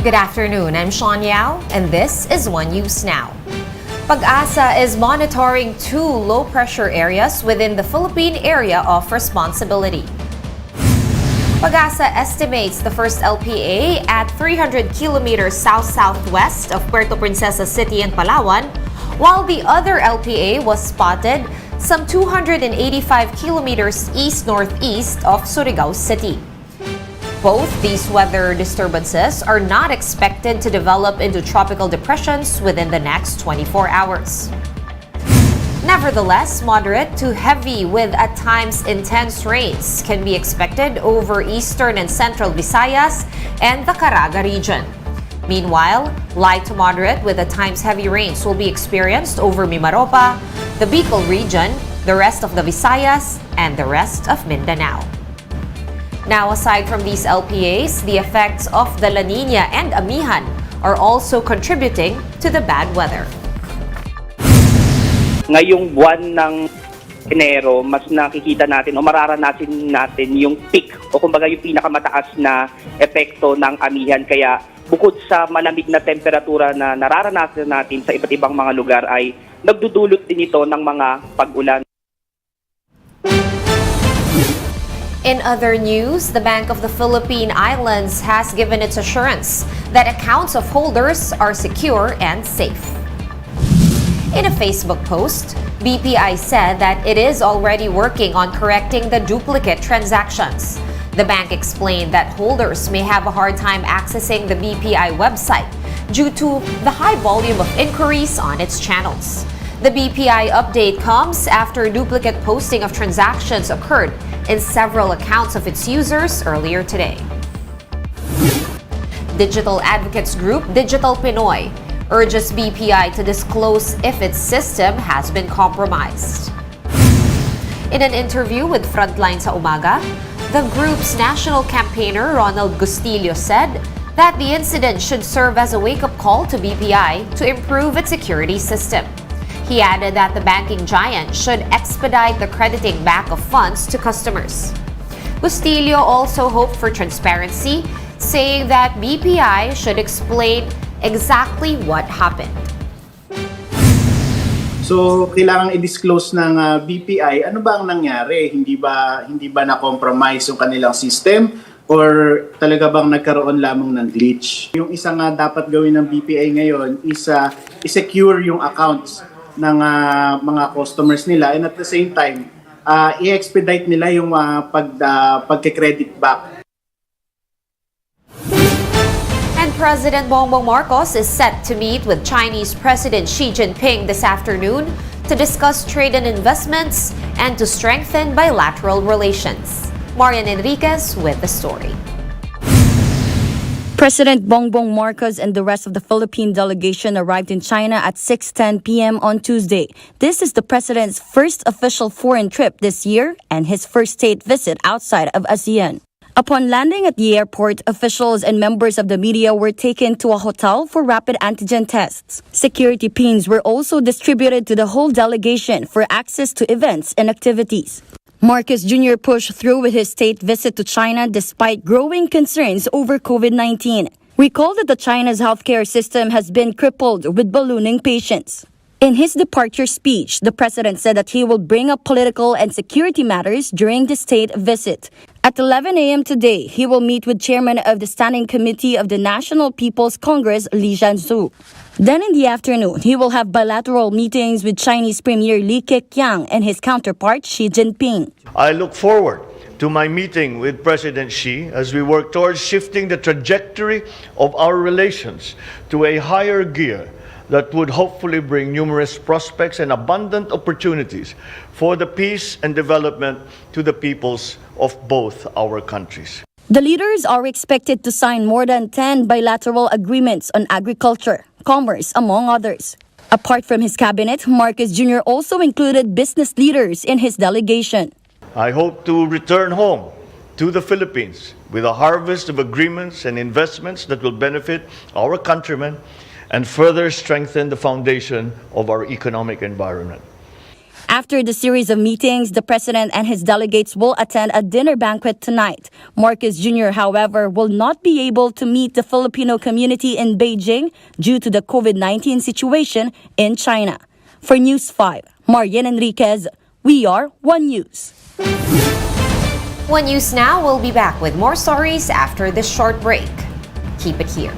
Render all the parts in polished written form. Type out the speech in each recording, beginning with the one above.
Good afternoon, I'm Sean Yao, and this is One News Now. Pag-asa is monitoring two low-pressure areas within the Philippine area of responsibility. Pag-asa estimates the first LPA at 300 kilometers south-southwest of Puerto Princesa City in Palawan, while the other LPA was spotted some 285 kilometers east-northeast of Surigao City. Both these weather disturbances are not expected to develop into tropical depressions within the next 24 hours. Nevertheless, moderate to heavy with at times intense rains can be expected over eastern and central Visayas and the Caraga region. Meanwhile, light to moderate with at times heavy rains will be experienced over Mimaropa, the Bicol region, the rest of the Visayas, and the rest of Mindanao. Now, aside from these LPAs, the effects of the La Nina and Amihan are also contributing to the bad weather. Ngayong buwan ng Enero, mas nakikita natin o mararanasin natin yung peak o kumbaga yung pinakamataas na epekto ng amihan. Kaya bukod sa malamig na temperatura na nararanasan natin sa iba't ibang mga lugar ay nagdudulot din ito ng mga pag-ulan. In other news, the Bank of the Philippine Islands has given its assurance that accounts of holders are secure and safe. In a Facebook post, BPI said that it is already working on correcting the duplicate transactions. The bank explained that holders may have a hard time accessing the BPI website due to the high volume of inquiries on its channels. The BPI update comes after duplicate posting of transactions occurred in several accounts of its users earlier today. Digital advocates group Digital Pinoy urges BPI to disclose if its system has been compromised. In an interview with Frontline sa Umaga, the group's national campaigner Ronald Gustillo said that the incident should serve as a wake-up call to BPI to improve its security system. He added that the banking giant should expedite the crediting back of funds to customers. Bustillo also hoped for transparency, saying that BPI should explain exactly what happened. So, kailangan i-disclose ng BPI ano ba ang nangyari? Hindi ba na-compromise yung kanilang system or talaga bang nagkaroon lamang ng glitch? Yung isang dapat gawin ng BPI ngayon is i-secure yung accounts ng mga customers nila, and at the same time i-expedite nila yung pagke-credit back. And President Bongbong Marcos is set to meet with Chinese President Xi Jinping this afternoon to discuss trade and investments and to strengthen bilateral relations. Marian Enriquez with the story. President Bongbong Marcos and the rest of the Philippine delegation arrived in China at 6:10 p.m. on Tuesday. This is the president's first official foreign trip this year and his first state visit outside of ASEAN. Upon landing at the airport, officials and members of the media were taken to a hotel for rapid antigen tests. Security pins were also distributed to the whole delegation for access to events and activities. Marcos Jr. pushed through with his state visit to China despite growing concerns over COVID-19. Recall that China's healthcare system has been crippled with ballooning patients. In his departure speech, the president said that he will bring up political and security matters during the state visit. At 11 a.m. today, he will meet with Chairman of the Standing Committee of the National People's Congress, Li Zhanzu. Then in the afternoon, he will have bilateral meetings with Chinese Premier Li Keqiang and his counterpart Xi Jinping. I look forward to my meeting with President Xi as we work towards shifting the trajectory of our relations to a higher gear that would hopefully bring numerous prospects and abundant opportunities for the peace and development to the peoples of both our countries. The leaders are expected to sign more than 10 bilateral agreements on agriculture, commerce, among others. Apart from his cabinet, Marcos Jr. also included business leaders in his delegation. I hope to return home to the Philippines with a harvest of agreements and investments that will benefit our countrymen and further strengthen the foundation of our economic environment. After the series of meetings, the president and his delegates will attend a dinner banquet tonight. Marcos Jr., however, will not be able to meet the Filipino community in Beijing due to the COVID-19 situation in China. For News 5, Marian Enriquez, we are One News. One News Now will be back with more stories after this short break. Keep it here.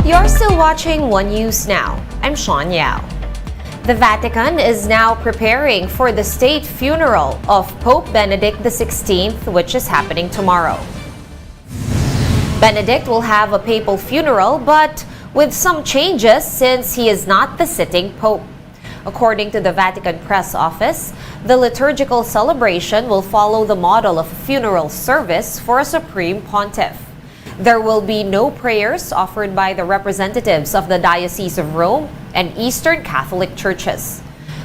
You're still watching One News Now. I'm Sean Yao. The Vatican is now preparing for the state funeral of Pope Benedict XVI, which is happening tomorrow. Benedict will have a papal funeral, but with some changes since he is not the sitting pope. According to the Vatican Press Office, the liturgical celebration will follow the model of a funeral service for a supreme pontiff. There will be no prayers offered by the representatives of the Diocese of Rome and Eastern Catholic churches.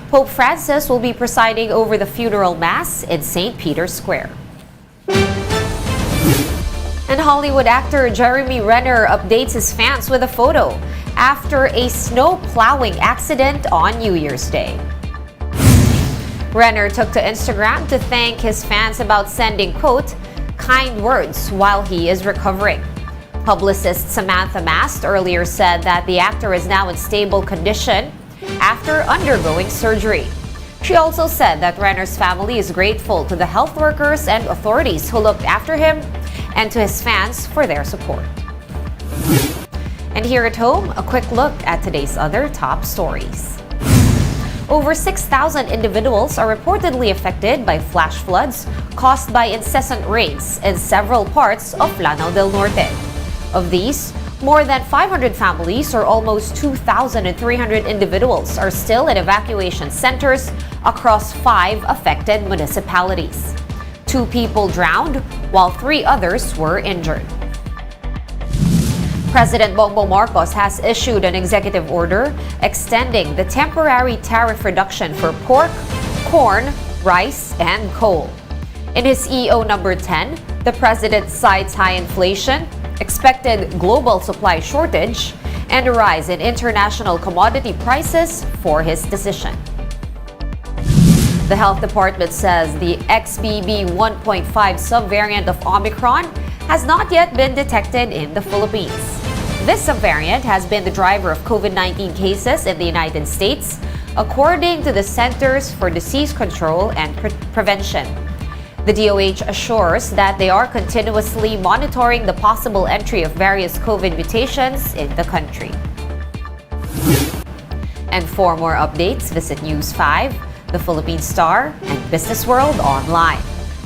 Pope Francis will be presiding over the funeral mass in St. Peter's Square. And Hollywood actor Jeremy Renner updates his fans with a photo after a snow plowing accident on New Year's Day. Renner took to Instagram to thank his fans about sending, quote, kind words while he is recovering. Publicist Samantha Mast earlier said that the actor is now in stable condition after undergoing surgery. She also said that Renner's family is grateful to the health workers and authorities who looked after him and to his fans for their support. And here at home, a quick look at today's other top stories. Over 6,000 individuals are reportedly affected by flash floods caused by incessant rains in several parts of Lanao del Norte. Of these, more than 500 families or almost 2,300 individuals are still in evacuation centers across 5 affected municipalities. 2 people drowned while 3 others were injured. President Bongbong Marcos has issued an executive order extending the temporary tariff reduction for pork, corn, rice, and coal. In his EO number 10, the president cites high inflation, expected global supply shortage, and a rise in international commodity prices for his decision. The health department says the XBB 1.5 subvariant of Omicron has not yet been detected in the Philippines. This subvariant has been the driver of COVID-19 cases in the United States, according to the Centers for Disease Control and Prevention. The DOH assures that they are continuously monitoring the possible entry of various COVID mutations in the country. And for more updates, visit News 5, The Philippine Star, and Business World online.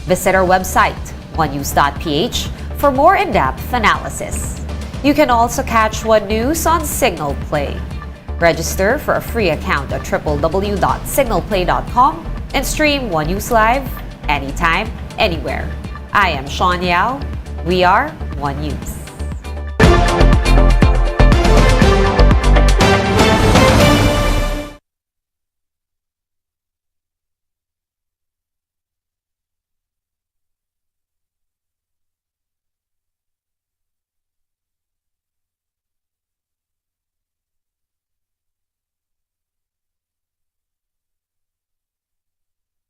Visit our website, onenews.ph, for more in-depth analysis. You can also catch One News on Signal Play. Register for a free account at www.signalplay.com and stream One News Live anytime, anywhere. I am Sean Yao. We are One News.